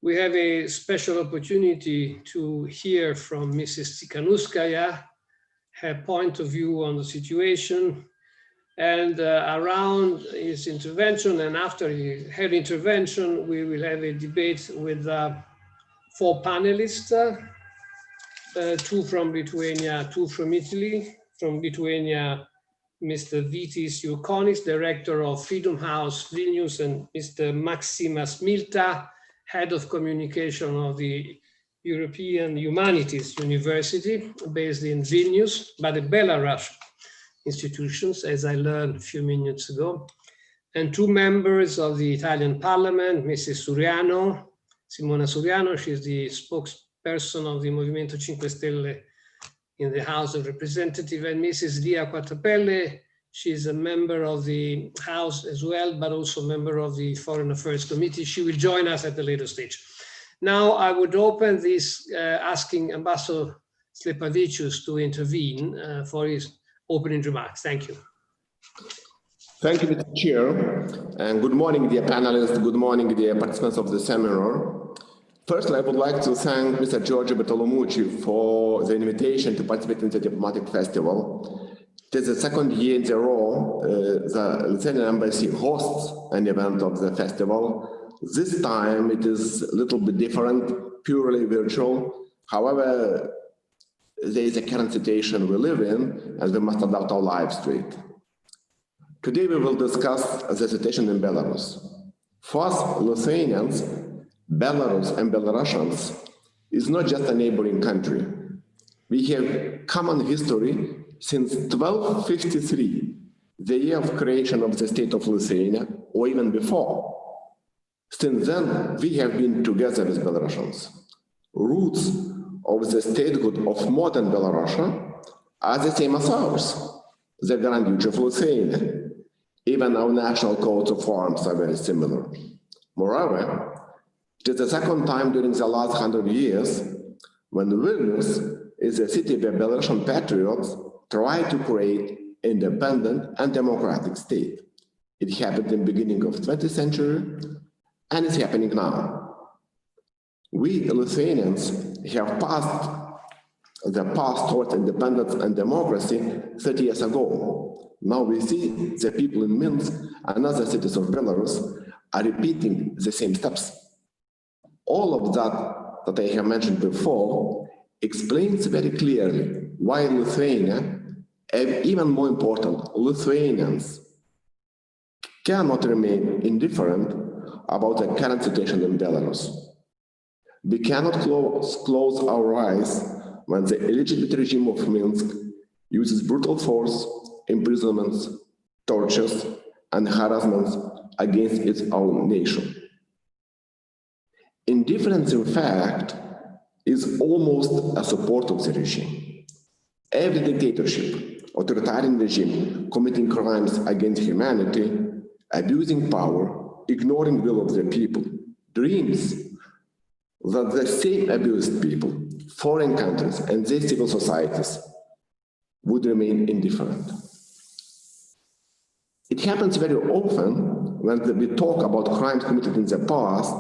we have a special opportunity to hear from Mrs. Tsikhanouskaya, her point of view on the situation. And around his intervention and after her intervention, we will have a debate with 4 panelists, 2 from Lithuania, 2 from Italy. From Lithuania, Mr. Vytis Jurkonis, Director of Freedom House Vilnius, and Mr. Maximas Milta, Head of Communication of the European Humanities University, based in Vilnius, by the Belarus institutions, as I learned a few minutes ago, and 2 members of the Italian Parliament, Mrs. Suriano, Simona Suriano, she's the spokesperson of the Movimento 5 Stelle in the House of Representatives, and Mrs. Lia Quattrapelle, she's a member of the House as well, but also a member of the Foreign Affairs Committee. She will join us at a later stage. Now I would open this asking Ambassador Slepavicius to intervene for his opening remarks. Thank you. Thank you, Mr. Chair, and good morning, dear panelists. Good morning, dear participants of the seminar. First, I would like to thank Mr. Giorgio Bertolomucci for the invitation to participate in the diplomatic festival. It is the 2nd year in a row the Lithuanian Embassy hosts an event of the festival. This time it is a little bit different, purely virtual. However, there is a current situation we live in, and we must adapt our lives to it. Today we will discuss the situation in Belarus. For us Lithuanians, Belarus and Belarusians is not just a neighboring country. We have common history since 1253, the year of creation of the state of Lithuania, or even before. Since then, we have been together with Belarusians. Roots of the statehood of modern Belarus are the same as ours, the Grand Duchy of Lithuania. Even our national coats of arms are very similar. Moreover, it is the 2nd time during the last 100 years when Vilnius is a city where Belarusian patriots try to create independent and democratic state. It happened in the beginning of the 20th century, and it's happening now. We Lithuanians have passed the path towards independence and democracy 30 years ago. Now we see the people in Minsk and other cities of Belarus are repeating the same steps. All of that I have mentioned before explains very clearly why Lithuania, and even more important, Lithuanians, cannot remain indifferent about the current situation in Belarus. We cannot close our eyes when the illegitimate regime of Minsk uses brutal force, imprisonments, tortures, and harassments against its own nation. Indifference, in fact, is almost a support of the regime. Every dictatorship, authoritarian regime committing crimes against humanity, abusing power, ignoring the will of the people, dreams that the same abused people, foreign countries, and their civil societies would remain indifferent. It happens very often when we talk about crimes committed in the past,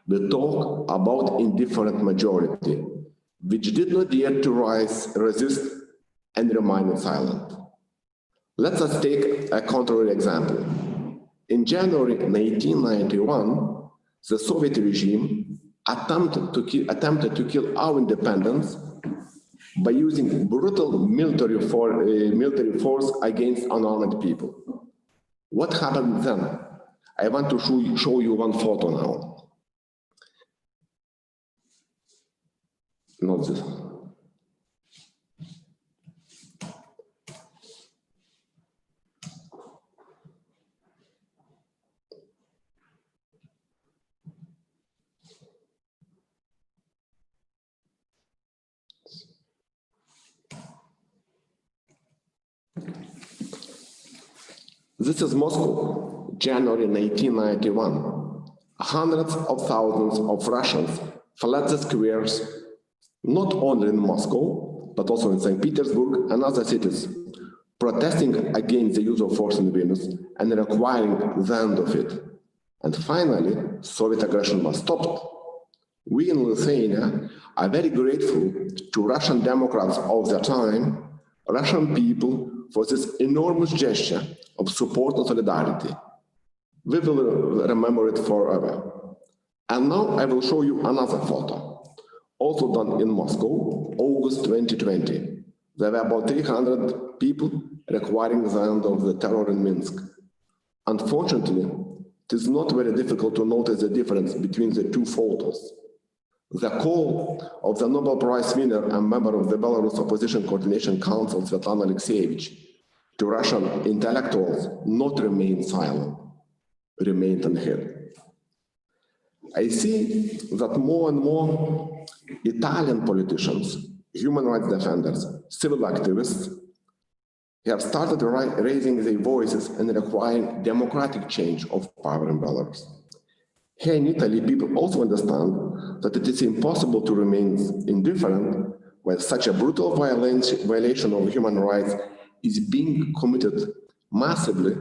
we talk about indifferent majority, which did not dare to resist, and remain silent. Let us take a contrary example. In January 1991, the Soviet regime attempted to kill our independence by using brutal military force against unarmed people. What happened then? I want to show you one photo now. Not this. This is Moscow, January 1991. Hundreds of thousands of Russians fled the squares, not only in Moscow, but also in St. Petersburg and other cities, protesting against the use of force in Vilnius and requiring the end of it. And finally, Soviet aggression was stopped. We in Lithuania are very grateful to Russian Democrats of the time, Russian people, for this enormous gesture of support and solidarity. We will remember it forever. And now I will show you another photo, also done in Moscow, August 2020. There were about 300 people requiring the end of the terror in Minsk. Unfortunately, it is not very difficult to notice the difference between the two photos. The call of the Nobel Prize winner and member of the Belarus Opposition Coordination Council, Sviatlana Tsikhanouskaya, to Russian intellectuals not remain silent, remained unheard. I see that more and more Italian politicians, human rights defenders, civil activists have started raising their voices and requiring democratic change of power in Belarus. Here in Italy, people also understand that it is impossible to remain indifferent when such a brutal violation of human rights is being committed massively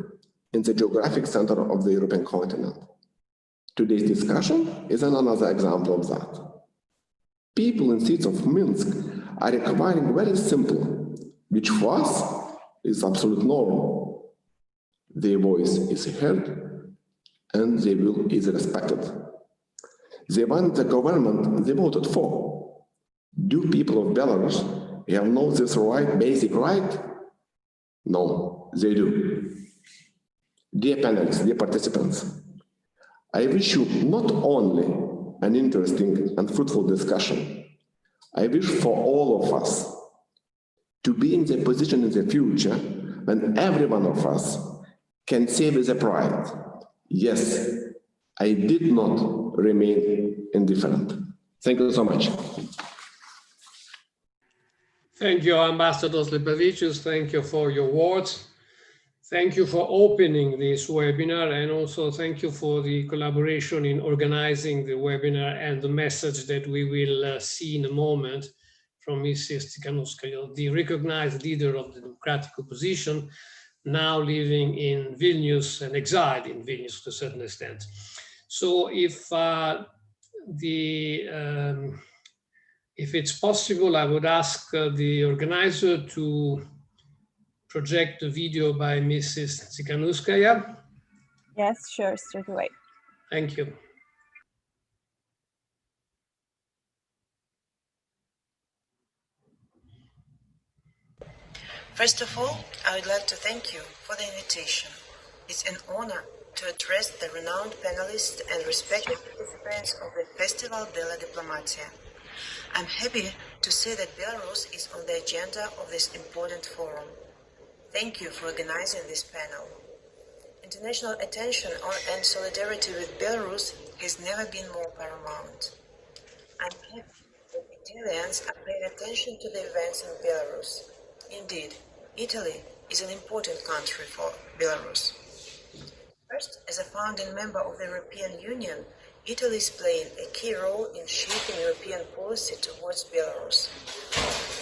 in the geographic center of the European continent. Today's discussion is another example of that. People in cities of Minsk are requiring very simple, which for us is absolute normal. Their voice is heard and their will is respected. They want the government they voted for. Do people of Belarus have no this right, basic right? No, they do. Dear panelists, dear participants, I wish you not only an interesting and fruitful discussion, I wish for all of us to be in the position in the future when every one of us can say with a pride, yes, I did not remain indifferent. Thank you so much. Thank you, Ambassador Slipavicius. Thank you for your words. Thank you for opening this webinar, and also thank you for the collaboration in organizing the webinar and the message that we will see in a moment from Mrs. Tsikhanouskaya, the recognized leader of the democratic opposition, now living in Vilnius and exiled in Vilnius to a certain extent. So if it's possible, I would ask the organizer to project the video by Mrs. Tsikhanouskaya. Yes, sure, straight away. Thank you. First of all, I would like to thank you for the invitation. It's an honor to address the renowned panelists and respected participants of the Festival Bela Diplomatia. I'm happy to see that Belarus is on the agenda of this important forum. Thank you for organizing this panel. International attention on and solidarity with Belarus has never been more paramount. I'm happy that Italians are paying attention to the events in Belarus. Indeed, Italy is an important country for Belarus. First, as a founding member of the European Union, Italy is playing a key role in shaping European policy towards Belarus.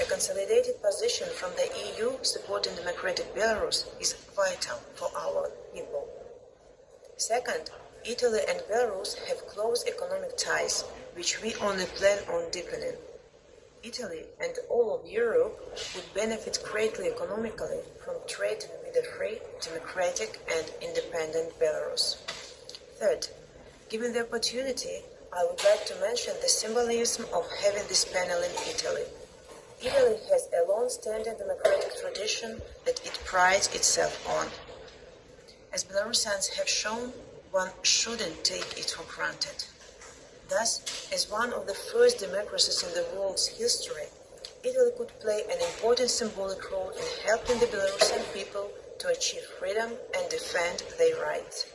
A consolidated position from the EU supporting democratic Belarus is vital for our people. Second, Italy and Belarus have close economic ties, which we only plan on deepening. Italy and all of Europe would benefit greatly economically from trade with a free, democratic and independent Belarus. Third, given the opportunity, I would like to mention the symbolism of having this panel in Italy. Italy has a long-standing democratic tradition that it prides itself on. As Belarusians have shown, one shouldn't take it for granted. Thus, as one of the first democracies in the world's history, Italy could play an important symbolic role in helping the Belarusian people to achieve freedom and defend their rights.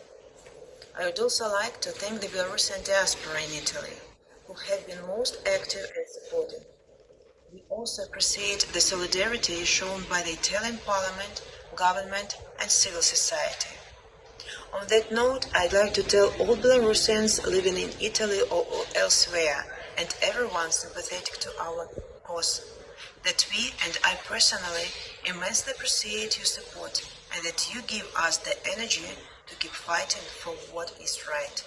I would also like to thank the Belarusian diaspora in Italy, who have been most active and supportive. We also appreciate the solidarity shown by the Italian parliament, government, and civil society. On that note, I'd like to tell all Belarusians living in Italy or elsewhere, and everyone sympathetic to our cause, that we and I personally immensely appreciate your support, and that you give us the energy to keep fighting for what is right.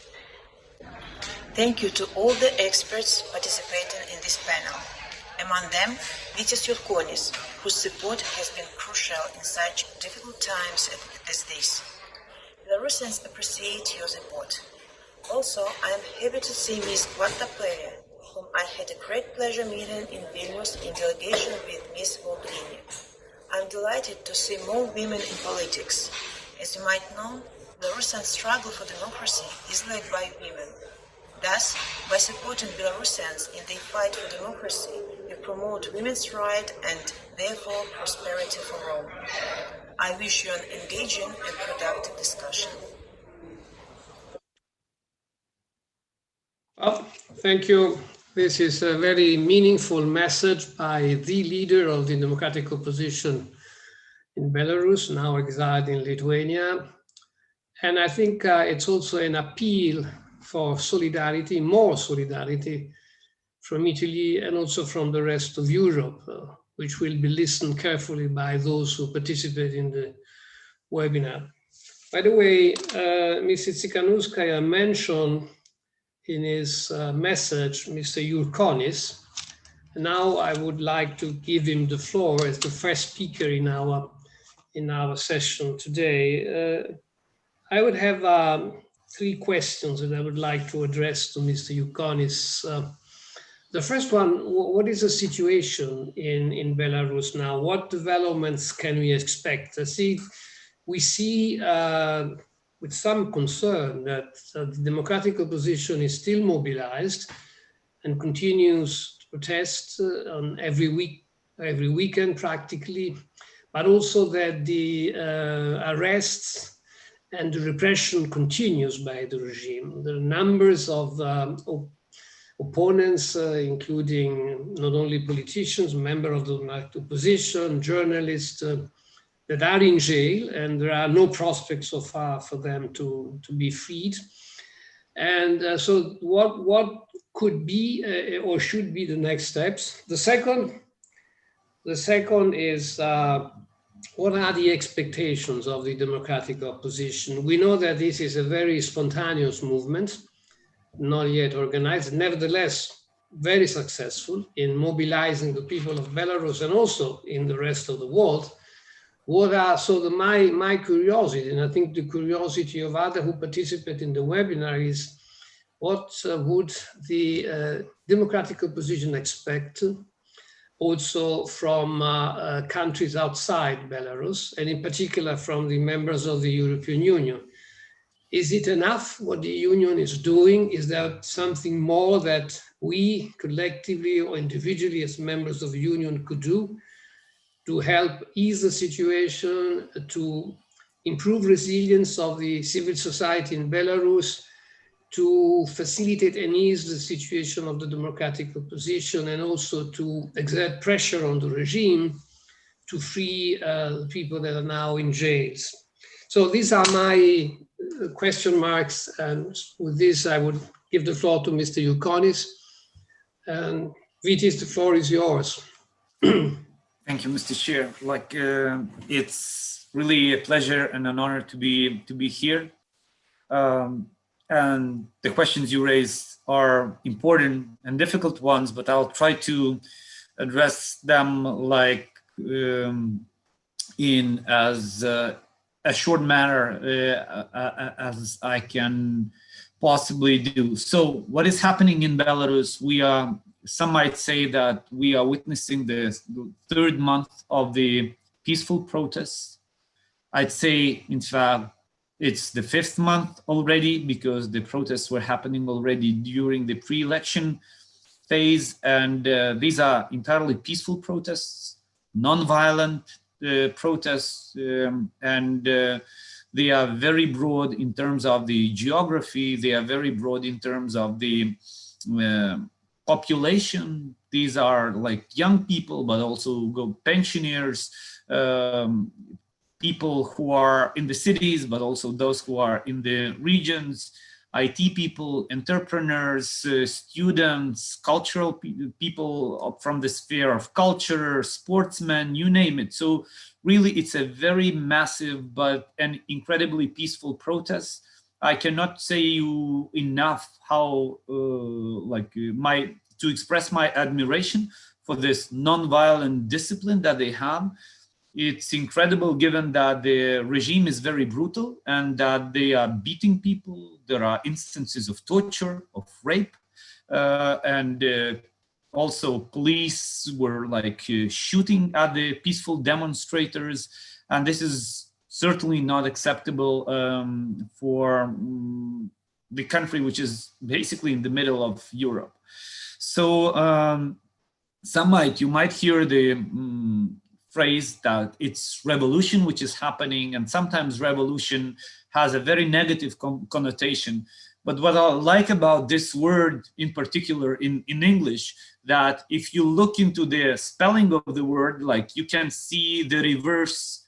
Thank you to all the experts participating in this panel. Among them, Vitis Yurkonis, whose support has been crucial in such difficult times as this. Belarusians appreciate your support. Also, I am happy to see Ms. Kvartapelia, whom I had a great pleasure meeting in Vilnius in delegation with Ms. Volgrini. I am delighted to see more women in politics. As you might know, Belarusian struggle for democracy is led by women. Thus, by supporting Belarusians in their fight for democracy, we promote women's rights and therefore prosperity for all. I wish you an engaging and productive discussion. Well, thank you. This is a very meaningful message by the leader of the democratic opposition in Belarus, now exiled in Lithuania. And I think it's also an appeal for solidarity, more solidarity from Italy and also from the rest of Europe, which will be listened carefully by those who participate in the webinar. By the way, Mrs. Tsikhanouskaya mentioned in his message, Mr. Yurkonis. Now I would like to give him the floor as the first speaker in our session today. I would have 3 questions that I would like to address to Mr. Yurkonis. The first one, what is the situation in Belarus now? What developments can we expect? We see with some concern that the democratic opposition is still mobilized and continues to protest on every weekend practically, but also that the arrests and the repression continues by the regime. The numbers of opponents, including not only politicians, members of the opposition, journalists, that are in jail, and there are no prospects so far for them to be freed. And so what could be or should be the next steps? The second is, what are the expectations of the democratic opposition? We know that this is a very spontaneous movement, not yet organized, nevertheless very successful in mobilizing the people of Belarus and also in the rest of the world. My curiosity, and I think the curiosity of others who participate in the webinar, is what would the democratic opposition expect also from countries outside Belarus, and in particular from the members of the European Union? Is it enough what the Union is doing? Is there something more that we collectively or individually as members of the Union could do to help ease the situation, to improve resilience of the civil society in Belarus, to facilitate and ease the situation of the democratic opposition, and also to exert pressure on the regime to free people that are now in jails? So these are my question marks, and with this I would give the floor to Mr. Yurkonis. And Vitis, the floor is yours. Thank you, Mr. Chair. It's really a pleasure and an honor to be here. And the questions you raised are important and difficult ones, but I'll try to address them in as a short manner as I can possibly do. So, what is happening in Belarus? Some might say that we are witnessing the 3rd month of the peaceful protests. I'd say, in fact, it's the 5th month already, because the protests were happening already during the pre-election phase. And these are entirely peaceful protests, non-violent protests, and they are very broad in terms of the geography. They are very broad in terms of the population. These are like young people, but also pensioners, people who are in the cities, but also those who are in the regions, IT people, entrepreneurs, students, cultural people from the sphere of culture, sportsmen, you name it. So really, it's a very massive but an incredibly peaceful protest. I cannot say you enough how to express my admiration for this non-violent discipline that they have. It's incredible given that the regime is very brutal and that they are beating people. There are instances of torture, of rape, and also police were shooting at the peaceful demonstrators. And this is certainly not acceptable for the country, which is basically in the middle of Europe. So you might hear the phrase that it's revolution which is happening, and sometimes revolution has a very negative connotation. But what I like about this word in particular in English, that if you look into the spelling of the word, you can see the reverse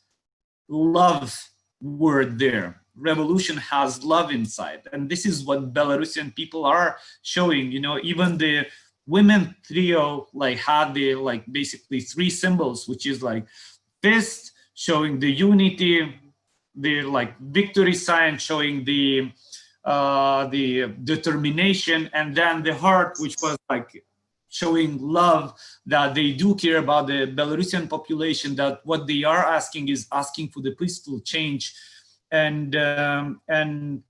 love word there. Revolution has love inside, and this is what Belarusian people are showing. Even the women trio had the basically three symbols, which is fist showing the unity, the victory sign showing the determination, and then the heart, which was showing love, that they do care about the Belarusian population, that what they are asking is asking for the peaceful change. And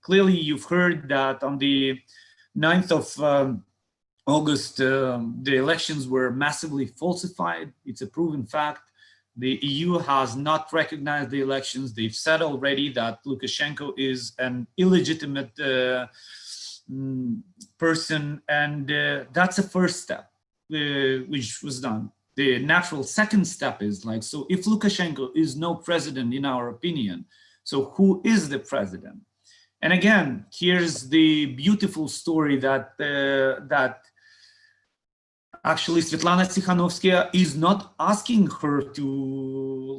clearly you've heard that on the 9th of August, the elections were massively falsified. It's a proven fact. The EU has not recognized the elections. They've said already that Lukashenko is an illegitimate person, and that's a first step, which was done. The natural second step is so if Lukashenko is no president, in our opinion, so who is the president? And again, here's the beautiful story that actually Sviatlana Tsikhanouskaya is not asking her to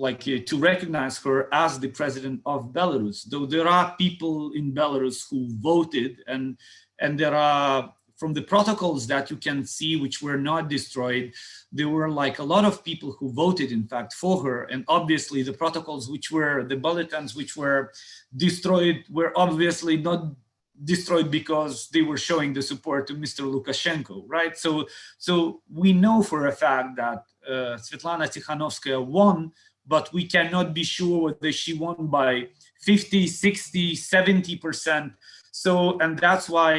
recognize her as the president of Belarus, though there are people in Belarus who voted, and there are, from the protocols that you can see, which were not destroyed, there were a lot of people who voted, in fact, for her. And obviously the protocols, which were the bulletins, which were destroyed, were obviously not destroyed because they were showing the support to Mr. Lukashenko, right? So we know for a fact that Sviatlana Tsikhanouskaya won, but we cannot be sure whether she won by 50, 60, 70%. So, and that's why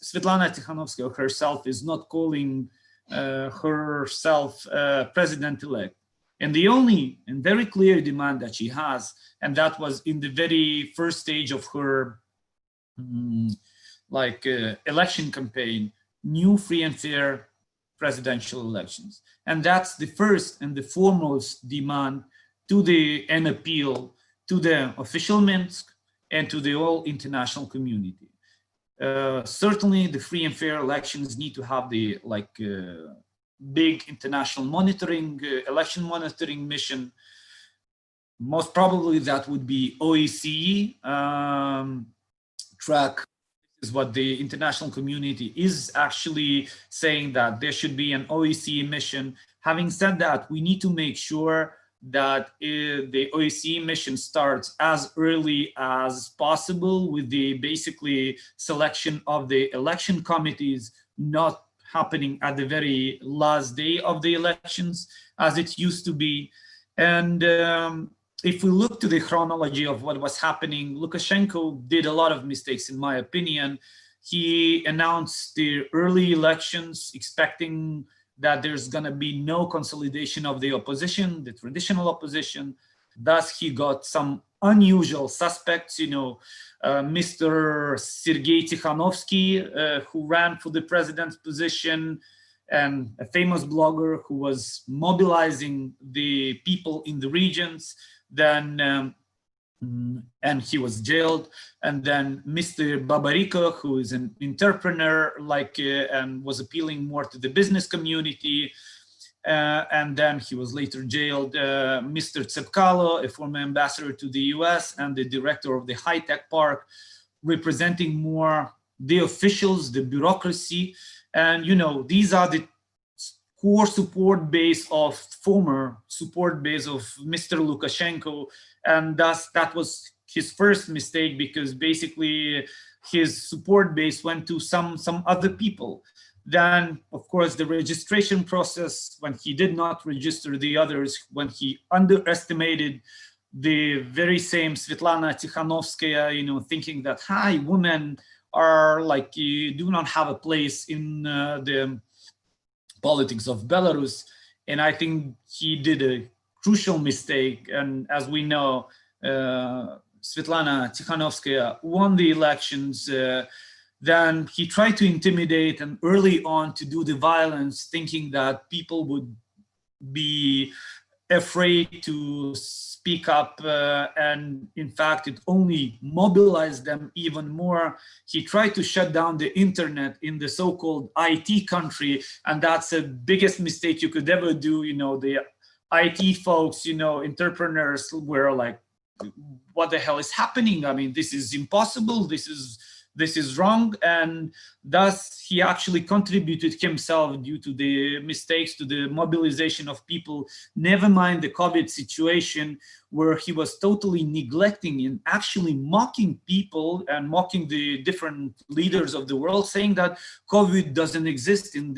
Sviatlana Tsikhanouskaya herself is not calling herself president-elect. And the only and very clear demand that she has, and that was in the very first stage of her election campaign, new, free and fair presidential elections. And that's the first and the foremost demand to an appeal to the official Minsk and to the whole international community. Certainly the free and fair elections need to have the big international monitoring, election monitoring mission. Most probably that would be OSCE track. Is what the international community is actually saying, that there should be an OSCE mission. Having said that, we need to make sure that the OSCE mission starts as early as possible, with the basically selection of the election committees not happening at the very last day of the elections as it used to be. And if we look to the chronology of what was happening, Lukashenko did a lot of mistakes, in my opinion. He announced the early elections expecting that there's going to be no consolidation of the opposition, the traditional opposition. Thus, he got some unusual suspects, Mr. Sergei Tikhanovsky, who ran for the president's position, and a famous blogger who was mobilizing the people in the regions. Then, and he was jailed. And then Mr. Babariko, who is an entrepreneur, and was appealing more to the business community. And then he was later jailed. Mr. Tsepkalo, a former ambassador to the US and the director of the high-tech park, representing more the officials, the bureaucracy. And, these are the core former support base of Mr. Lukashenko. And thus that was his first mistake, because basically his support base went to some other people. Then, of course, the registration process, when he did not register the others, when he underestimated the very same Sviatlana Tsikhanouskaya, you know, thinking that, hi, women are like, you do not have a place in the politics of Belarus. And I think he did a crucial mistake. And as we know, Sviatlana Tsikhanouskaya won the elections. Then he tried to intimidate and early on to do the violence, thinking that people would be afraid to speak up, and in fact it only mobilized them even more. He tried to shut down the internet in the so-called IT country, and that's the biggest mistake you could ever do. You know, the IT folks, you know, entrepreneurs were like, what the hell is happening? I mean, this is impossible, this is wrong. And thus he actually contributed himself due to the mistakes to the mobilization of people, never mind the COVID situation, where he was totally neglecting and actually mocking people and mocking the different leaders of the world, saying that COVID doesn't exist in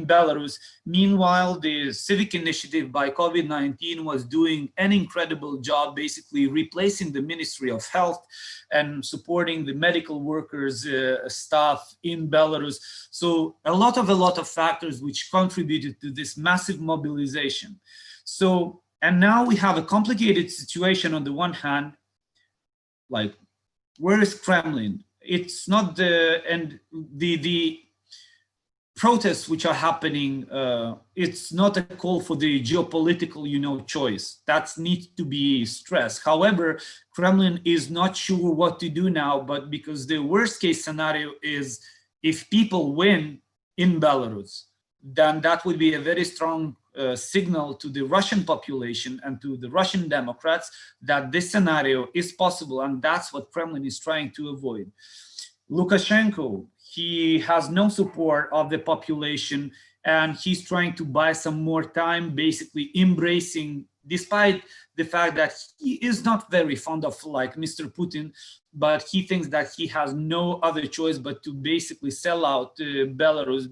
Belarus. Meanwhile, the civic initiative by COVID-19 was doing an incredible job, basically replacing the Ministry of Health and supporting the medical workers, staff in Belarus. So a lot of factors which contributed to this massive mobilization. So, and now we have a complicated situation. On the one hand, like, where is Kremlin? It's not the protests which are happening, it's not a call for the geopolitical, you know, choice. That needs to be stressed. However, Kremlin is not sure what to do now, but because the worst case scenario is if people win in Belarus, then that would be a very strong signal to the Russian population and to the Russian Democrats that this scenario is possible, and that's what Kremlin is trying to avoid. Lukashenko, he has no support of the population, and he's trying to buy some more time, basically embracing, despite the fact that he is not very fond of like Mr. Putin, but he thinks that he has no other choice but to basically sell out Belarus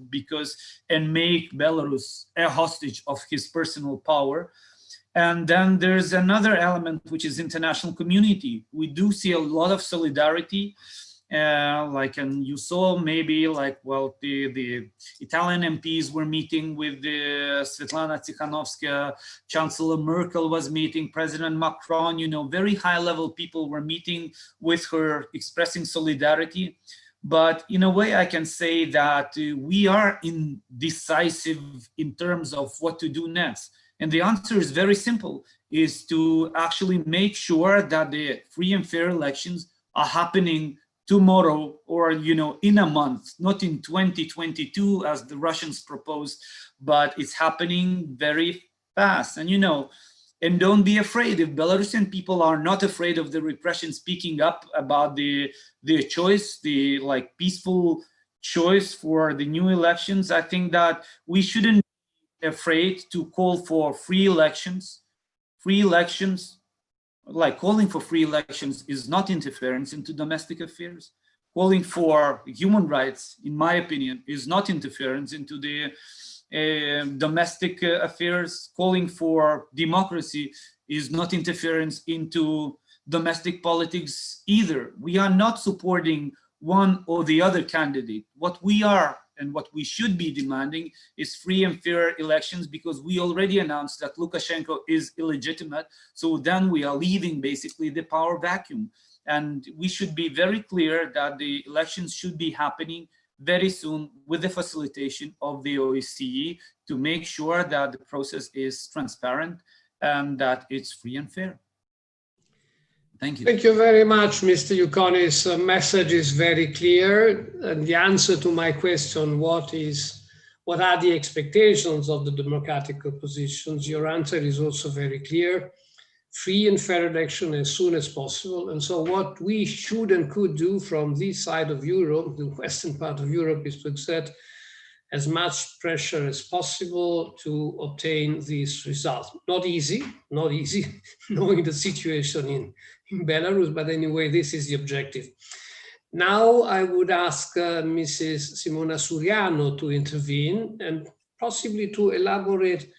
and make Belarus a hostage of his personal power. And then there's another element, which is international community. We do see a lot of solidarity. And you saw maybe like, well, the Italian MPs were meeting with the Sviatlana Tsikhanouskaya, Chancellor Merkel was meeting, President Macron, you know, very high level people were meeting with her, expressing solidarity. But in a way, I can say that we are indecisive in terms of what to do next. And the answer is very simple, is to actually make sure that the free and fair elections are happening tomorrow, or, you know, in a month, not in 2022 as the Russians proposed, but it's happening very fast. And, you know, and don't be afraid. If Belarusian people are not afraid of the repression, speaking up about the choice, the like peaceful choice for the new elections, I think that we shouldn't be afraid to call for free elections. Free elections, like calling for free elections, is not interference into domestic affairs. Calling for human rights, in my opinion, is not interference into the domestic affairs. Calling for democracy is not interference into domestic politics either. We are not supporting one or the other candidate. What we are and what we should be demanding is free and fair elections, because we already announced that Lukashenko is illegitimate. So then we are leaving basically the power vacuum. And we should be very clear that the elections should be happening very soon with the facilitation of the OSCE to make sure that the process is transparent and that it's free and fair. Thank you. Thank you very much, Mr. Yukonis. Message is very clear. And the answer to my question, what are the expectations of the democratic oppositions? Your answer is also very clear. Free and fair election as soon as possible. And so what we should and could do from this side of Europe, the western part of Europe, is to exert as much pressure as possible to obtain these results. Not easy, knowing the situation in Belarus, but anyway, this is the objective. Now I would ask Mrs. Simona Suriano to intervene and possibly to elaborate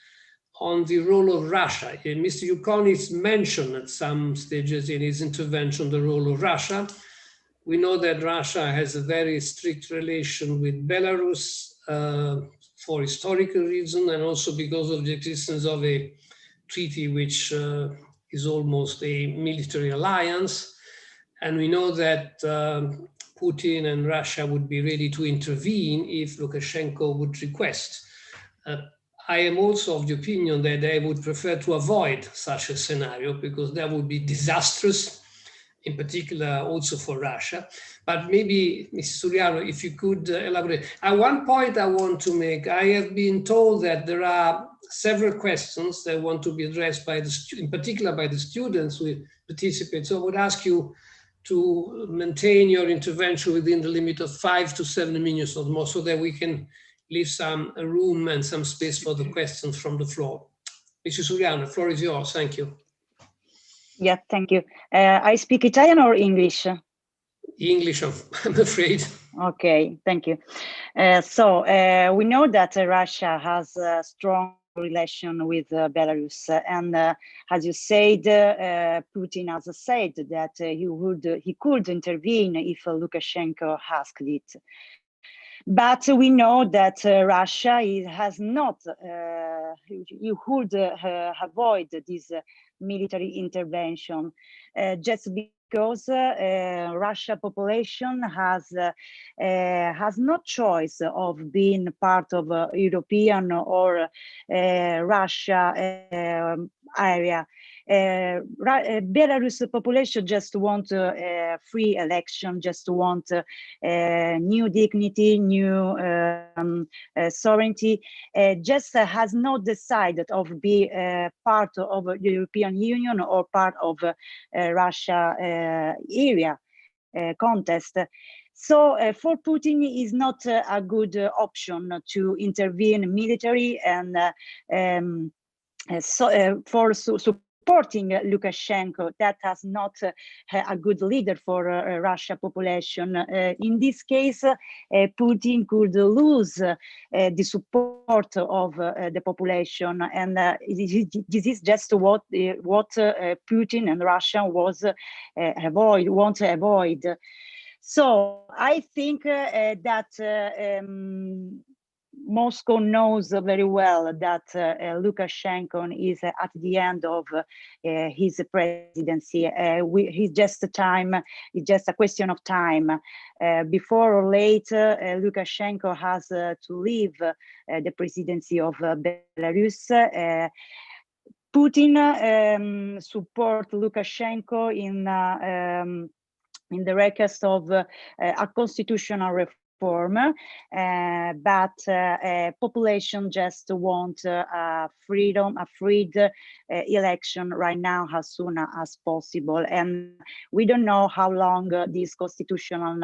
on the role of Russia. Mr. Yukonis mentioned at some stages in his intervention the role of Russia. We know that Russia has a very strict relation with Belarus for historical reasons and also because of the existence of a treaty which is almost a military alliance. And we know that Putin and Russia would be ready to intervene if Lukashenko would request. I am also of the opinion that they would prefer to avoid such a scenario because that would be disastrous, in particular also for Russia. But maybe, Mrs. Suriano, if you could elaborate. At one point I want to make, I have been told that there are several questions that want to be addressed by in particular by the students who participate. So I would ask you to maintain your intervention within the limit of 5 to 7 minutes or more so that we can leave some room and some space for the questions from the floor. Mrs. Suriano, the floor is yours. Thank you. Yeah, thank you. I speak Italian or English? English, I'm afraid. Okay, thank you. So we know that Russia has a strong relation with Belarus, and as you said, Putin has said that he could intervene if Lukashenko asked it. But we know that Russia has not, you could avoid this military intervention just because Russia population has no choice of being part of European or Russia area. Belarus population just want free election, just want new dignity, new sovereignty, just has not decided of be part of the European Union or part of Russia area contest. So for Putin is not a good option to intervene military and for supporting Lukashenko, that has not a good leader for Russia population. In this case, Putin could lose the support of the population, and this is just what Putin and Russia want to avoid. So I think that Moscow knows very well that Lukashenko is at the end of his presidency. It's just a question of time. Before or later, Lukashenko has to leave the presidency of Belarus. Putin support Lukashenko in the request of a constitutional reform. But population just want a free election right now as soon as possible, and we don't know how long this constitutional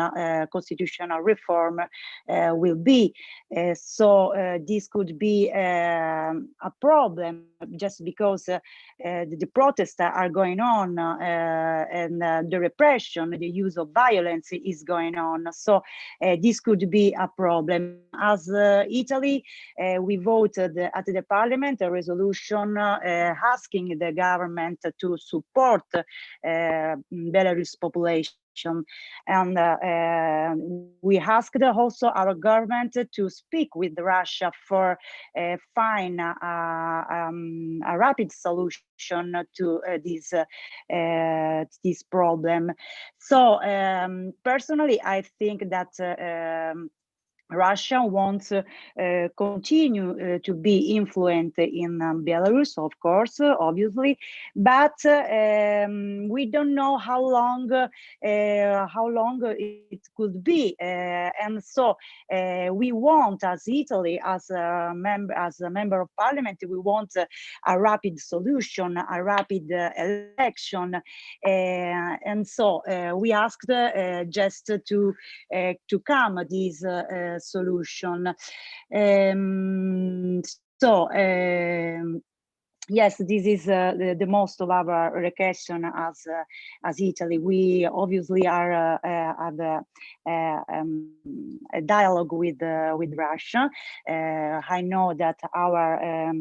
reform will be. So this could be a problem just because the protests are going on and the repression, the use of violence is going on. So this could be a problem. As Italy, we voted at the parliament a resolution asking the government to support Belarus population. And we asked also our government to speak with Russia for find a rapid solution to this problem. So personally, I think that Russia wants to continue to be influent in Belarus, of course, obviously, but we don't know how long it could be, and so we want, as Italy, as a member of parliament, we want a rapid solution, a rapid election, and so we asked just to calm this solution. So yes, this is the most of our question as Italy. We obviously are have a dialogue with Russia. I know that our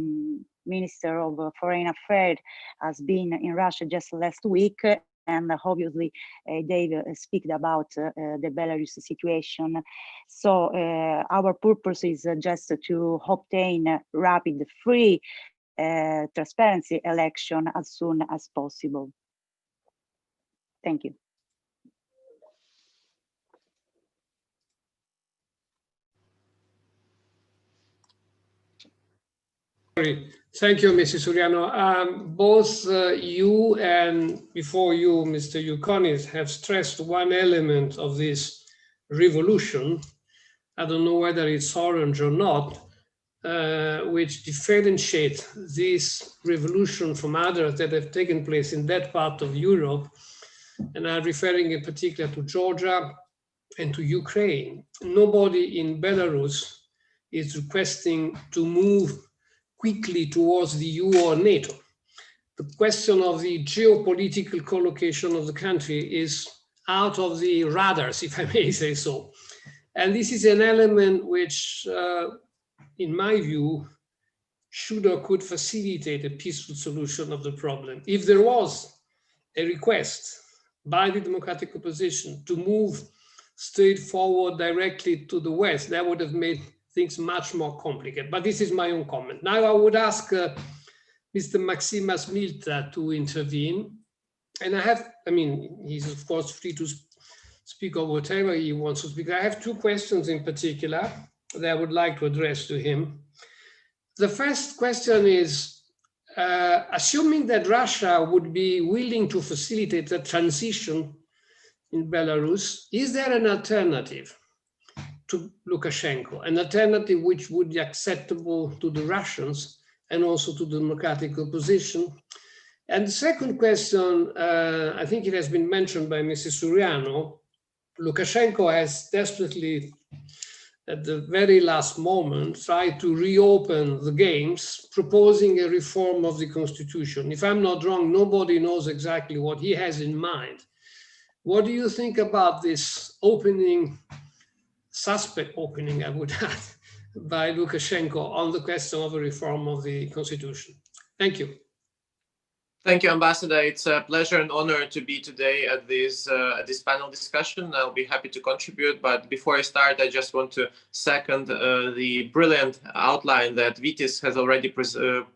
Minister of Foreign Affairs has been in Russia just last week, and obviously they speak about the Belarus situation. So our purpose is just to obtain rapid, free, transparency election as soon as possible. Thank you. Thank you, Mrs. Suriano. Both you and before you, Mr. Yukonis, have stressed one element of this revolution. I don't know whether it's orange or not, which differentiate this revolution from others that have taken place in that part of Europe. And I'm referring in particular to Georgia and to Ukraine. Nobody in Belarus is requesting to move quickly towards the EU or NATO. The question of the geopolitical collocation of the country is out of the radars, if I may say so. And this is an element which, in my view, should or could facilitate a peaceful solution of the problem. If there was a request by the democratic opposition to move straight forward directly to the West, that would have made things much more complicated. But this is my own comment. Now I would ask Mr. Maximas Milta to intervene. And he's of course free to speak of whatever he wants to speak. I have two questions in particular that I would like to address to him. The first question is, assuming that Russia would be willing to facilitate a transition in Belarus, is there an alternative to Lukashenko, an alternative which would be acceptable to the Russians and also to the democratic opposition? And the second question, I think it has been mentioned by Mrs. Suriano, Lukashenko has desperately, at the very last moment, tried to reopen the games, proposing a reform of the constitution. If I'm not wrong, nobody knows exactly what he has in mind. What do you think about this suspect opening, I would add, by Lukashenko on the question of a reform of the constitution? Thank you. Thank you, Ambassador. It's a pleasure and honor to be today at this panel discussion. I'll be happy to contribute. But before I start, I just want to second the brilliant outline that Vytis has already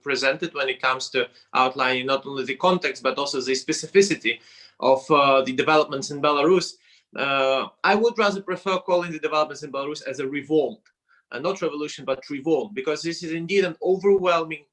presented when it comes to outlining not only the context, but also the specificity of the developments in Belarus. I would rather prefer calling the developments in Belarus as a revolt, not revolution, but revolt, because this is indeed an overwhelming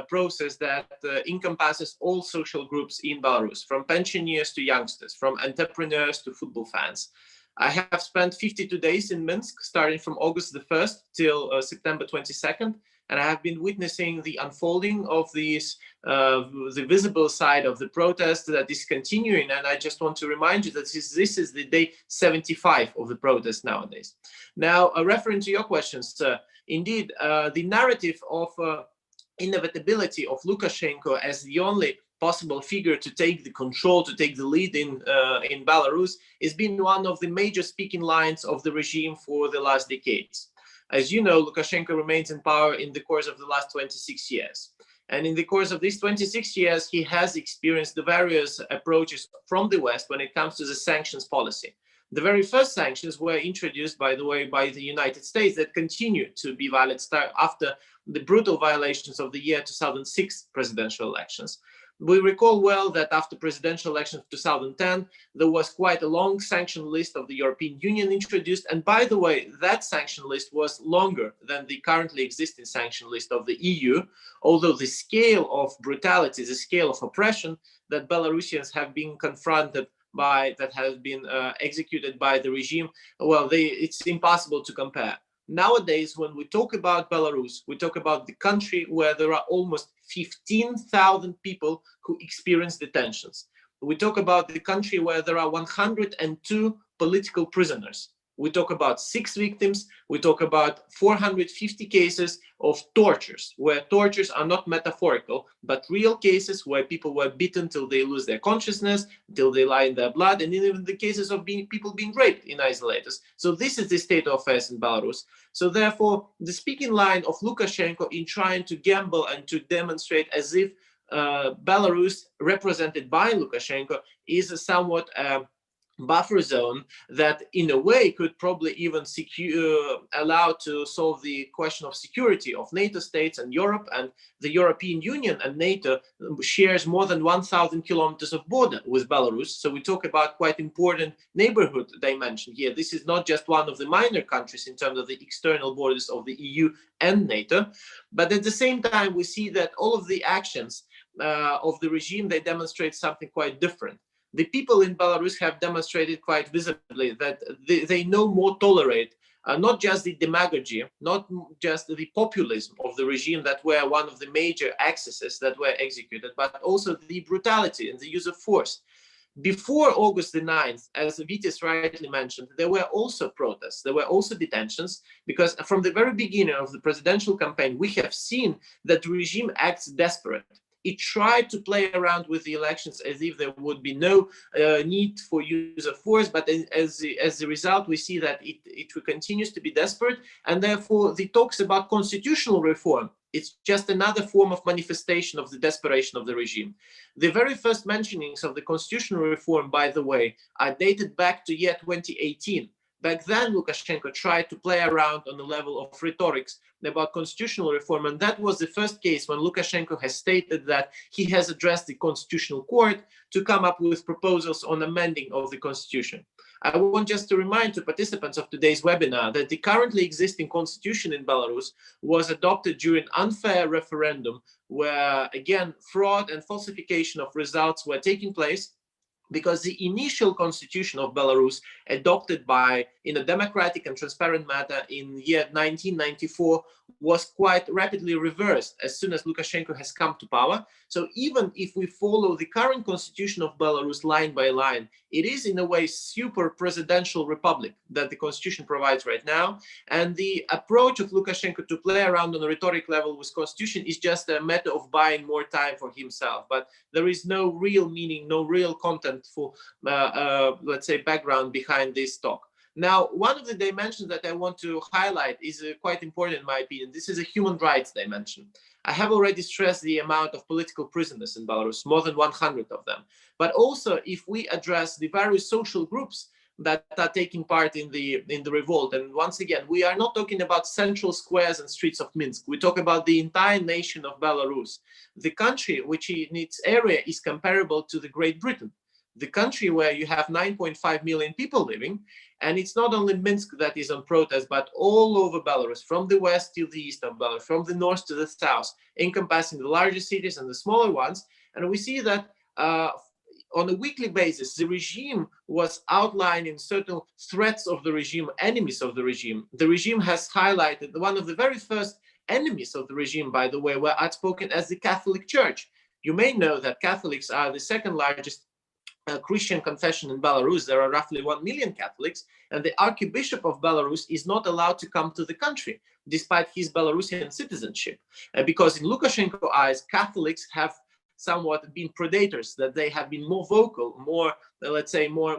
process that encompasses all social groups in Belarus, from pensioners to youngsters, from entrepreneurs to football fans. I have spent 52 days in Minsk, starting from August the 1st till September 22nd, and I have been witnessing the unfolding of these, the visible side of the protest that is continuing. And I just want to remind you that this is the day 75 of the protest nowadays. Now, referring to your questions, indeed, the narrative of inevitability of Lukashenko as the only possible figure to take the control, to take the lead in Belarus, has been one of the major speaking lines of the regime for the last decades. As you know, Lukashenko remains in power in the course of the last 26 years. And in the course of these 26 years, he has experienced the various approaches from the West when it comes to the sanctions policy. The very first sanctions were introduced, by the way, by the United States that continue to be valid after the brutal violations of the year 2006 presidential elections. We recall well that after presidential elections of 2010, there was quite a long sanction list of the European Union introduced. And by the way, that sanction list was longer than the currently existing sanction list of the EU, although the scale of brutality, the scale of oppression that Belarusians have been confronted by, that has been executed by the regime, well, it's impossible to compare. Nowadays, when we talk about Belarus, we talk about the country where there are almost 15,000 people who experience detentions. We talk about the country where there are 102 political prisoners. We talk about 6 victims. We talk about 450 cases of tortures, where tortures are not metaphorical, but real cases where people were beaten till they lose their consciousness, till they lie in their blood, and even the cases of people being raped in isolators. So this is the state of affairs in Belarus. So therefore, the speaking line of Lukashenko in trying to gamble and to demonstrate as if Belarus, represented by Lukashenko, is a somewhat buffer zone that in a way could probably even allow to solve the question of security of NATO states and Europe, and the European Union and NATO shares more than 1,000 kilometers of border with Belarus. So we talk about quite important neighborhood dimension here. This is not just one of the minor countries in terms of the external borders of the EU and NATO, but at the same time we see that all of the actions of the regime, they demonstrate something quite different. The people in Belarus have demonstrated quite visibly that they no more tolerate not just the demagogy, not just the populism of the regime that were one of the major excesses that were executed, but also the brutality and the use of force. Before August the 9th, as Vitis rightly mentioned, there were also protests, there were also detentions, because from the very beginning of the presidential campaign, we have seen that the regime acts desperate. It tried to play around with the elections as if there would be no need for use of force, but as a result, we see that it continues to be desperate, and therefore the talks about constitutional reform, it's just another form of manifestation of the desperation of the regime. The very first mentionings of the constitutional reform, by the way, are dated back to year 2018. Back then, Lukashenko tried to play around on the level of rhetorics about constitutional reform, and that was the first case when Lukashenko has stated that he has addressed the Constitutional Court to come up with proposals on amending of the constitution. I want just to remind to participants of today's webinar that the currently existing constitution in Belarus was adopted during unfair referendum, where again fraud and falsification of results were taking place, because the initial constitution of Belarus, adopted in a democratic and transparent manner in year 1994, was quite rapidly reversed as soon as Lukashenko has come to power. So even if we follow the current constitution of Belarus line by line, it is in a way super presidential republic that the constitution provides right now. And the approach of Lukashenko to play around on a rhetoric level with constitution is just a matter of buying more time for himself. But there is no real meaning, no real content for, let's say, background behind this talk. Now, one of the dimensions that I want to highlight is quite important in my opinion. This is a human rights dimension. I have already stressed the amount of political prisoners in Belarus, more than 100 of them. But also, if we address the various social groups that are taking part in the revolt, and once again, we are not talking about central squares and streets of Minsk. We talk about the entire nation of Belarus, the country which in its area is comparable to the Great Britain, the country where you have 9.5 million people living. And it's not only Minsk that is on protest, but all over Belarus, from the west to the east of Belarus, from the north to the south, encompassing the larger cities and the smaller ones. And we see that on a weekly basis, the regime was outlining certain threats of the regime, enemies of the regime. The regime has highlighted one of the very first enemies of the regime, by the way, were outspoken as the Catholic Church. You may know that Catholics are the second largest Christian confession in Belarus. There are roughly 1 million Catholics, and the Archbishop of Belarus is not allowed to come to the country, despite his Belarusian citizenship, because in Lukashenko's eyes, Catholics have somewhat been predators, that they have been more vocal, more, let's say, more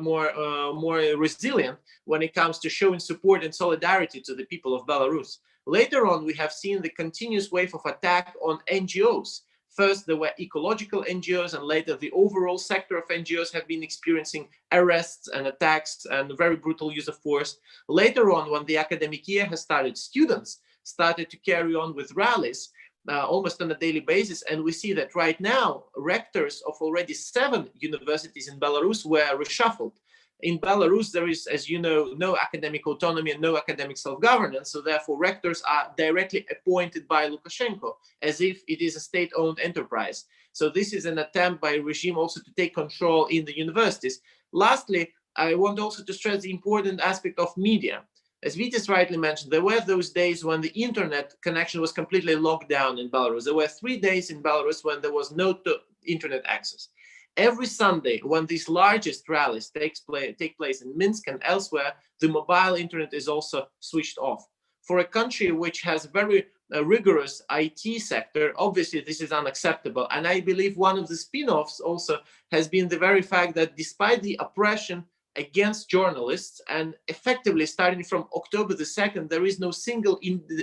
resilient when it comes to showing support and solidarity to the people of Belarus. Later on, we have seen the continuous wave of attack on NGOs. First, there were ecological NGOs, and later the overall sector of NGOs have been experiencing arrests and attacks and very brutal use of force. Later on, when the academic year has started, students started to carry on with rallies almost on a daily basis. And we see that right now, rectors of already 7 universities in Belarus were reshuffled. In Belarus, there is, as you know, no academic autonomy and no academic self-governance. So therefore, rectors are directly appointed by Lukashenko as if it is a state-owned enterprise. So this is an attempt by a regime also to take control in the universities. Lastly, I want also to stress the important aspect of media. As Vitis rightly mentioned, there were those days when the internet connection was completely locked down in Belarus. There were 3 days in Belarus when there was no internet access. Every Sunday, when these largest rallies take place in Minsk and elsewhere, the mobile internet is also switched off. For a country which has very rigorous IT sector, obviously this is unacceptable. And I believe one of the spin-offs also has been the very fact that despite the oppression against journalists, and effectively starting from October the 2nd, there is no single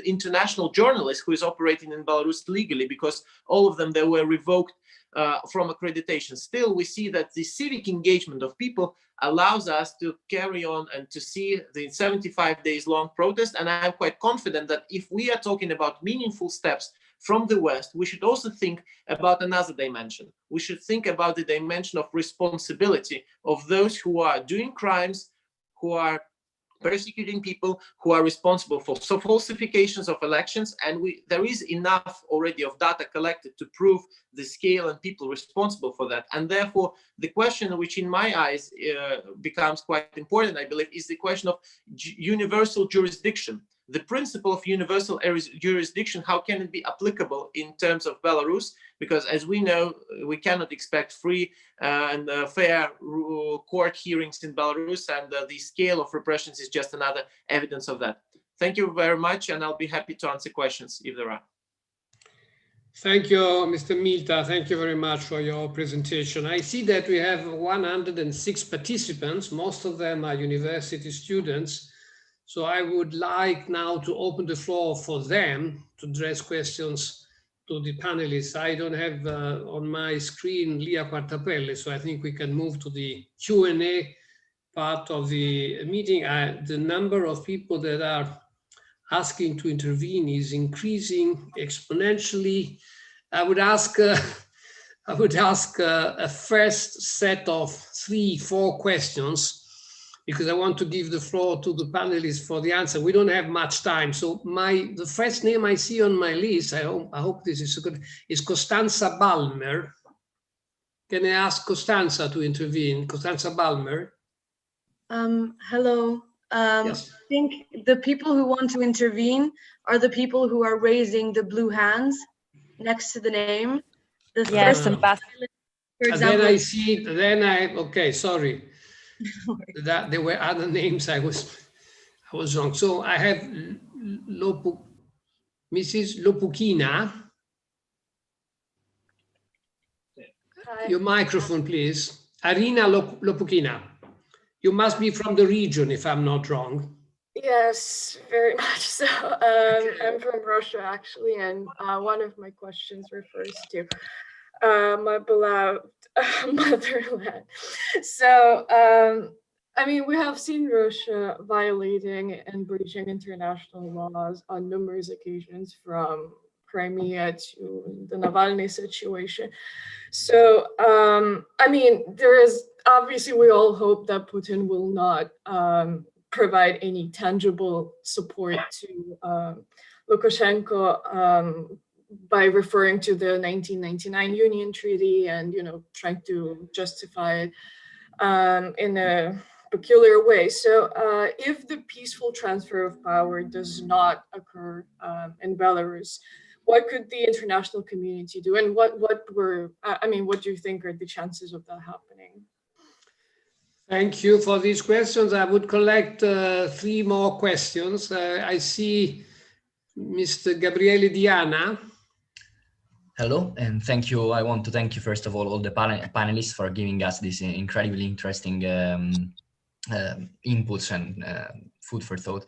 international journalist who is operating in Belarus legally, because all of them, they were revoked from accreditation. Still, we see that the civic engagement of people allows us to carry on and to see the 75 days long protest. And I'm quite confident that if we are talking about meaningful steps from the West, we should also think about another dimension. We should think about the dimension of responsibility of those who are doing crimes, who are persecuting people, who are responsible for falsifications of elections. And there is enough already of data collected to prove the scale and people responsible for that. And therefore, the question which in my eyes becomes quite important, I believe, is the question of universal jurisdiction. The principle of universal jurisdiction, how can it be applicable in terms of Belarus? Because as we know, we cannot expect free and fair court hearings in Belarus, and the scale of repressions is just another evidence of that. Thank you very much, and I'll be happy to answer questions if there are. Thank you, Mr. Milta. Thank you very much for your presentation. I see that we have 106 participants. Most of them are university students. So I would like now to open the floor for them to address questions to the panelists. I don't have on my screen Lia Quartapelle, so I think we can move to the Q&A part of the meeting. The number of people that are asking to intervene is increasing exponentially. I would ask a first set of 3-4 questions, because I want to give the floor to the panelists for the answer. We don't have much time. So the first name I see on my list, I hope this is good, is Costanza Balmer. Can I ask Costanza to intervene? Costanza Balmer. Hello. Yes. I think the people who want to intervene are the people who are raising the blue hands next to the name. The Yes, first, Ambassador. for example. Then I see, okay, sorry. That there were other names I was wrong. So I have Mrs. Lopukina. Hi. Your microphone, please. Arina Lopukina. You must be from the region, if I'm not wrong. Yes, very much so. Okay. I'm from Russia, actually, and one of my questions refers to my beloved motherland. So, I mean, we have seen Russia violating and breaching international laws on numerous occasions, from Crimea to the Navalny situation. So, I mean, there is obviously, we all hope that Putin will not provide any tangible support to Lukashenko by referring to the 1999 Union Treaty and, you know, trying to justify it in a peculiar way. So if the peaceful transfer of power does not occur in Belarus, what could the international community do? And what do you think are the chances of that happening? Thank you for these questions. I would collect 3 more questions. I see Mr. Gabriele Diana. Hello, and thank you. I want to thank you, first of all the panelists for giving us this incredibly interesting inputs and food for thought.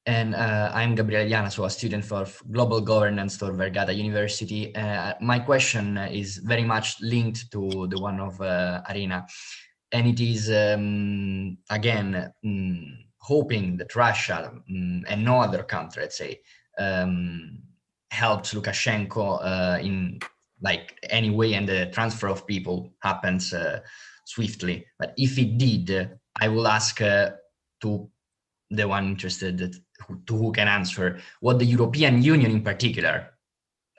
And I'm Gabriele Diana, so a student for Global Governance for Vergata University. My question is very much linked to the one of Arina. And it is, again, hoping that Russia and no other country, let's say, helps Lukashenko in like any way, and the transfer of people happens swiftly. But if it did, I will ask to the one interested to who can answer what the European Union in particular,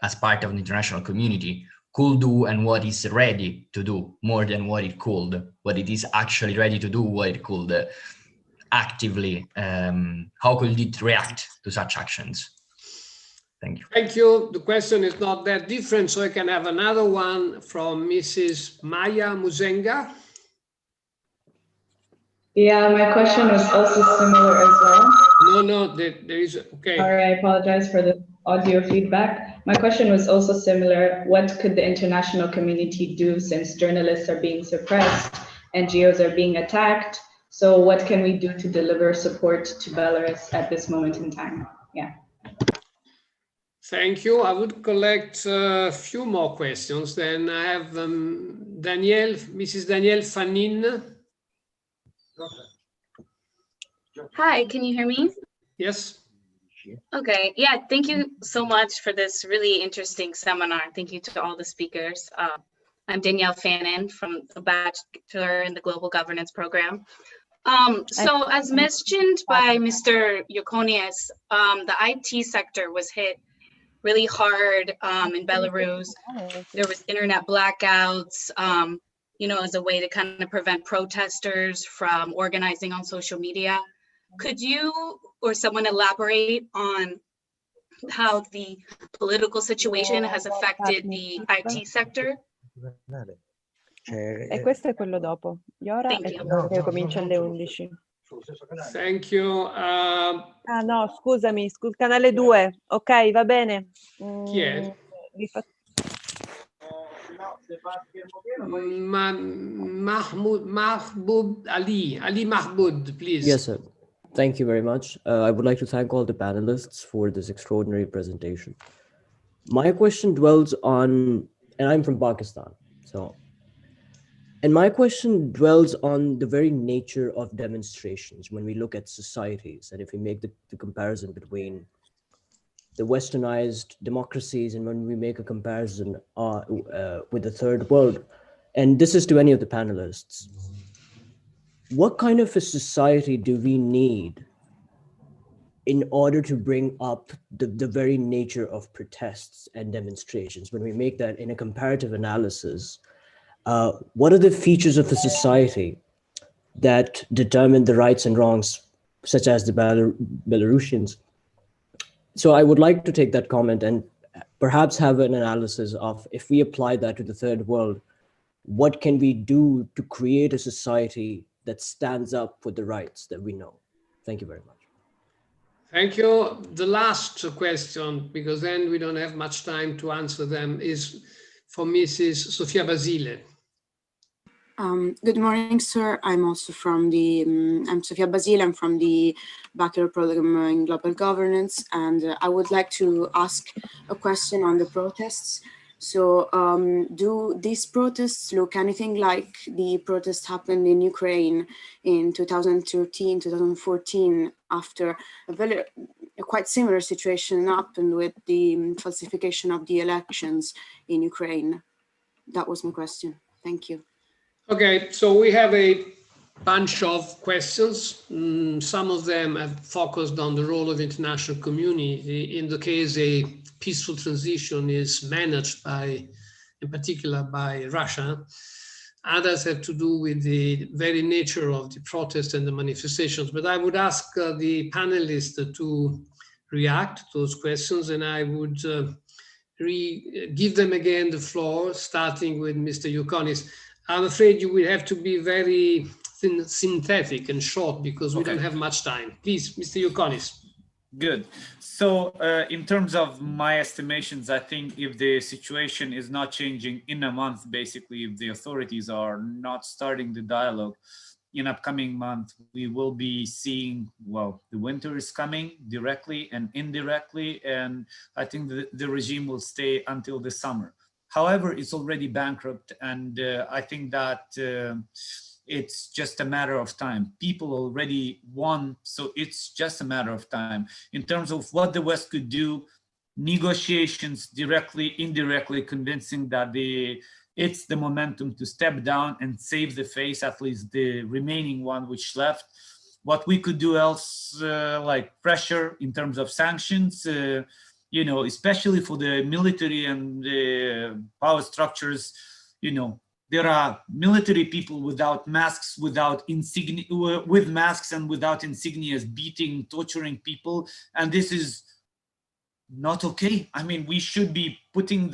as part of the international community, could do and what is ready to do more than what it could, what it is actually ready to do, what it could actively, how could it react to such actions? Thank you. Thank you. The question is not that different, so I can have another one from Mrs. Maya Muzenga. Yeah, my question was also similar as well. No, there is, okay. Sorry, I apologize for the audio feedback. My question was also similar. What could the international community do since journalists are being suppressed, NGOs are being attacked? So what can we do to deliver support to Belarus at this moment in time? Yeah. Thank you. I would collect a few more questions. Then I have Mrs. Danielle Fanin. Hi, can you hear me? Yes. Okay, yeah, thank you so much for this really interesting seminar. Thank you to all the speakers. I'm Danielle Fannin from a Bachelor in the Global Governance Program. So as mentioned by Mr. Yukonius, the IT sector was hit really hard in Belarus. There was internet blackouts, you know, as a way to kind of prevent protesters from organizing on social media. Could you or someone elaborate on how the political situation has affected the IT sector? E questo è quello dopo. Iora è quello che comincia alle 11. Thank you. Ah no, scusami, canale 2. Ok, va bene. Chi è? Mahmoud Ali. Ali Mahmoud, please. Yes, sir. Thank you very much. I would like to thank all the panelists for this extraordinary presentation. My question dwells on, and I'm from Pakistan, and my question dwells on the very nature of demonstrations when we look at societies, and if we make the comparison between the westernized democracies and when we make a comparison with the third world, and this is to any of the panelists, what kind of a society do we need in order to bring up the very nature of protests and demonstrations? When we make that in a comparative analysis, what are the features of a society that determine the rights and wrongs, such as the Belarusians? So I would like to take that comment and perhaps have an analysis of, if we apply that to the third world, what can we do to create a society that stands up for the rights that we know? Thank you very much. Thank you. The last question, because then we don't have much time to answer them, is for Mrs. Sofia Basile. Good morning, sir. I'm also from the, I'm Sofia Basile. I'm from the Bachelor Program in Global Governance, and I would like to ask a question on the protests. So do these protests look anything like the protests happened in Ukraine in 2013, 2014, after a quite similar situation happened with the falsification of the elections in Ukraine? That was my question. Thank you. Okay, so we have a bunch of questions. Some of them have focused on the role of international community. In the case a peaceful transition is managed by, in particular, by Russia. Others have to do with the very nature of the protest and the manifestations. But I would ask the panelists to react to those questions, and I would give them again the floor, starting with Mr. Yukonis. I'm afraid you will have to be very synthetic and short because we don't have much time. Please, Mr. Yukonis. Good. So in terms of my estimations, I think if the situation is not changing in a month, basically, if the authorities are not starting the dialogue in upcoming month, we will be seeing, well, the winter is coming directly and indirectly, and I think the regime will stay until the summer. However, it's already bankrupt, and I think that it's just a matter of time. People already won, so it's just a matter of time. In terms of what the West could do, negotiations directly, indirectly, convincing that it's the momentum to step down and save the face, at least the remaining one which left. What we could do else, like pressure in terms of sanctions, you know, especially for the military and the power structures, you know, there are military people without masks, without insignia, with masks and without insignias, beating, torturing people. And this is not okay. I mean, we should be putting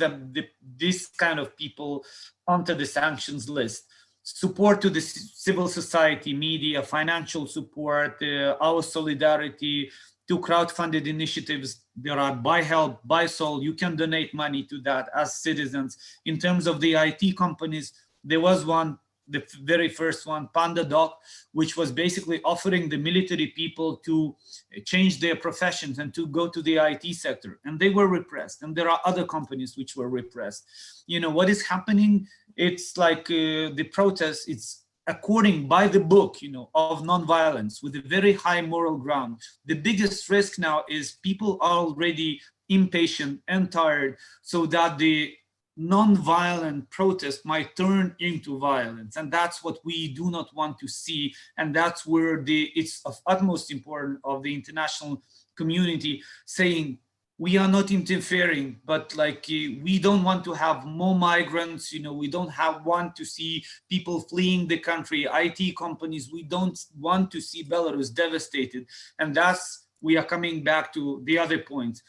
this kind of people onto the sanctions list. Support to the civil society, media, financial support, our solidarity to crowdfunded initiatives. There are buy help, buy soul. You can donate money to that as citizens. In terms of the IT companies, there was one, the very first one, PandaDoc, which was basically offering the military people to change their professions and to go to the IT sector. And they were repressed. And there are other companies which were repressed. You know, what is happening? It's like the protest, it's according by the book, you know, of nonviolence with a very high moral ground. The biggest risk now is people are already impatient and tired, so that the non-violent protest might turn into violence, and that's what we do not want to see. And that's where it's of utmost importance of the international community saying we are not interfering, but like we don't want to have more migrants, you know, we don't want to see people fleeing the country, IT companies, we don't want to see Belarus devastated. And that's, we are coming back to the other point.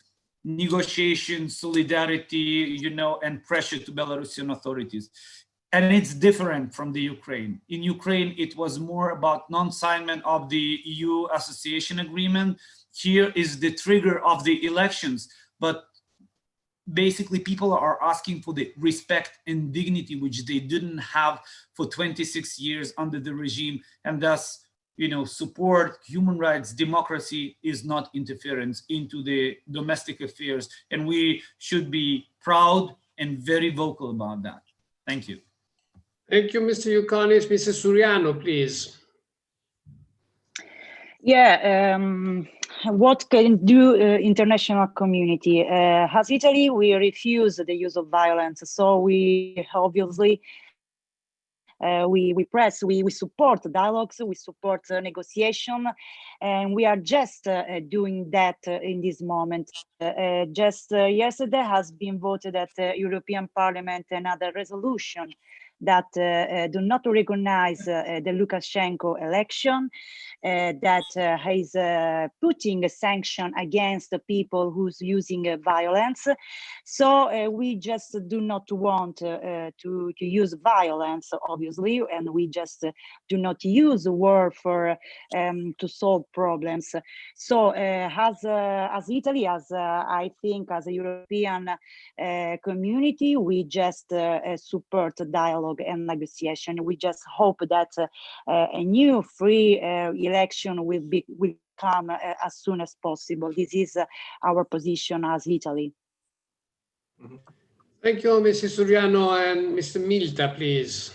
Negotiation, solidarity, you know, and pressure to Belarusian authorities. And it's different from the Ukraine. In Ukraine, it was more about non-signment of the EU association agreement. Here is the trigger of the elections, but basically people are asking for the respect and dignity, which they didn't have for 26 years under the regime. And thus, you know, support human rights, democracy is not interference into the domestic affairs. And we should be proud and very vocal about that. Thank you. Thank you, Mr. Yukonis. Mrs. Suriano, please. Yeah, what can do international community? As Italy, we refuse the use of violence. So we obviously we press, we support dialogues, we support negotiation, and we are just doing that in this moment. Just yesterday has been voted at the European Parliament another resolution that do not recognize the Lukashenko election, that is putting a sanction against the people who's using violence. So we just do not want to use violence, obviously, and we just do not use war for to solve problems. So as Italy, as I think, as a European community, we just support dialogue and negotiation. We just hope that a new free election will come as soon as possible. This is our position as Italy. Thank you, Mrs. Suriano, and Mr. Milta, please.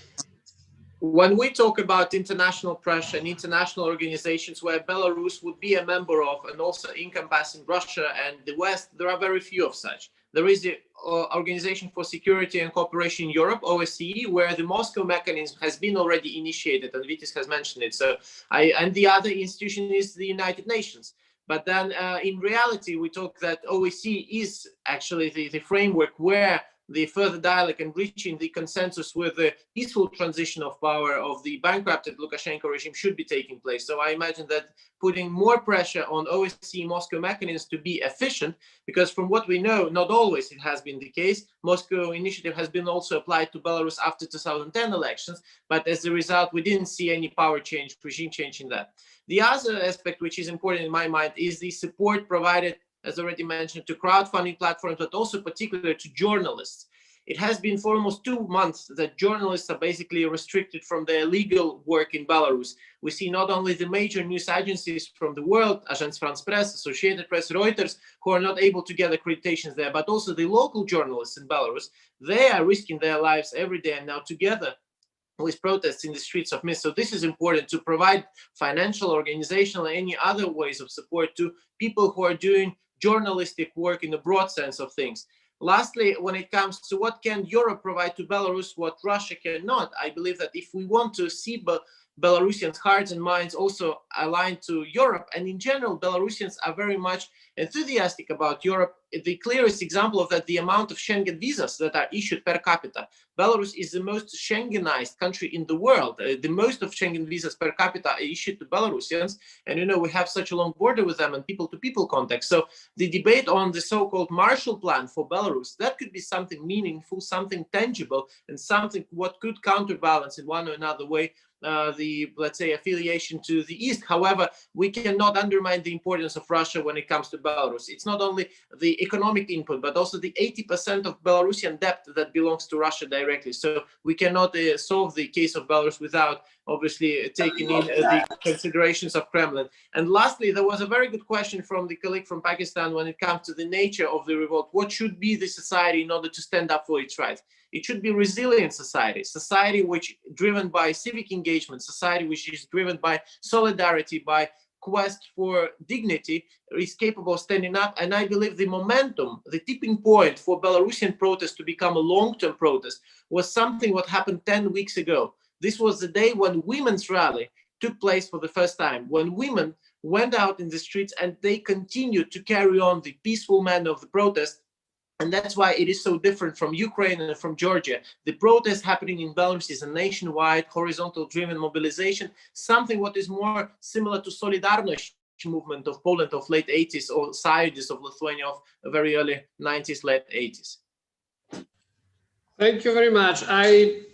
When we talk about international pressure and international organizations where Belarus would be a member of, and also encompassing Russia and the West, there are very few of such. There is the Organization for Security and Cooperation in Europe, OSCE, where the Moscow mechanism has been already initiated, and Vitis has mentioned it. So, and the other institution is the United Nations. But then in reality, we talk that OSCE is actually the framework where the further dialogue and reaching the consensus with the peaceful transition of power of the bankrupted Lukashenko regime should be taking place. So I imagine that putting more pressure on OSCE Moscow mechanisms to be efficient, because from what we know, not always it has been the case. Moscow initiative has been also applied to Belarus after 2010 elections, but as a result, we didn't see any power change, regime change in that. The other aspect which is important in my mind is the support provided, as already mentioned, to crowdfunding platforms, but also particularly to journalists. It has been for almost 2 months that journalists are basically restricted from their legal work in Belarus. We see not only the major news agencies from the world, Agence France Presse, Associated Press, Reuters, who are not able to get accreditations there, but also the local journalists in Belarus. They are risking their lives every day, and now together with protests in the streets of Minsk. So this is important to provide financial, organizational, and any other ways of support to people who are doing journalistic work in the broad sense of things. Lastly, when it comes to what can Europe provide to Belarus, what Russia cannot, I believe that if we want to see Belarusians' hearts and minds also aligned to Europe. And in general, Belarusians are very much enthusiastic about Europe. The clearest example of that, the amount of Schengen visas that are issued per capita. Belarus is the most Schengenized country in the world. The most of Schengen visas per capita are issued to Belarusians. And, you know, we have such a long border with them and people-to-people contact. So the debate on the so-called Marshall Plan for Belarus, that could be something meaningful, something tangible, and something what could counterbalance in one or another way the, let's say, affiliation to the East. However, we cannot undermine the importance of Russia when it comes to Belarus. It's not only the economic input, but also the 80% of Belarusian debt that belongs to Russia directly. So we cannot solve the case of Belarus without obviously taking in the considerations of Kremlin. And lastly, there was a very good question from the colleague from Pakistan when it comes to the nature of the revolt. What should be the society in order to stand up for its rights? It should be resilient society which driven by civic engagement, society which is driven by solidarity, by quest for dignity, is capable of standing up. And I believe the momentum, the tipping point for Belarusian protest to become a long-term protest was something what happened 10 weeks ago. This was the day when women's rally took place for the first time, when women went out in the streets and they continued to carry on the peaceful manner of the protest. And that's why it is so different from Ukraine and from Georgia. The protest happening in Belarus is a nationwide, horizontal-driven mobilization, something what is more similar to Solidarność movement of Poland of late 80s or Sąjūdis of Lithuania of very early 90s, late 80s. Thank you very much.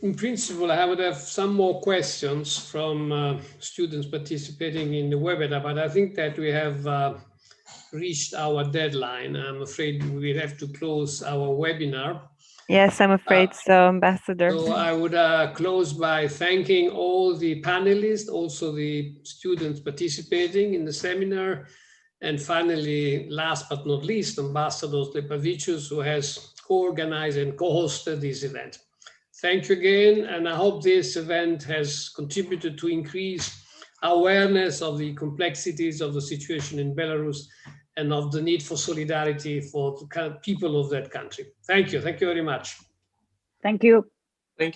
In principle, I would have some more questions from students participating in the webinar, but I think that we have reached our deadline. I'm afraid we have to close our webinar. Yes, I'm afraid so, Ambassador. So I would close by thanking all the panelists, also the students participating in the seminar. And finally, last but not least, Ambassador Lepavicius, who has co-organized and co-hosted this event. Thank you again, and I hope this event has contributed to increase awareness of the complexities of the situation in Belarus and of the need for solidarity for the people of that country. Thank you very much. Thank you.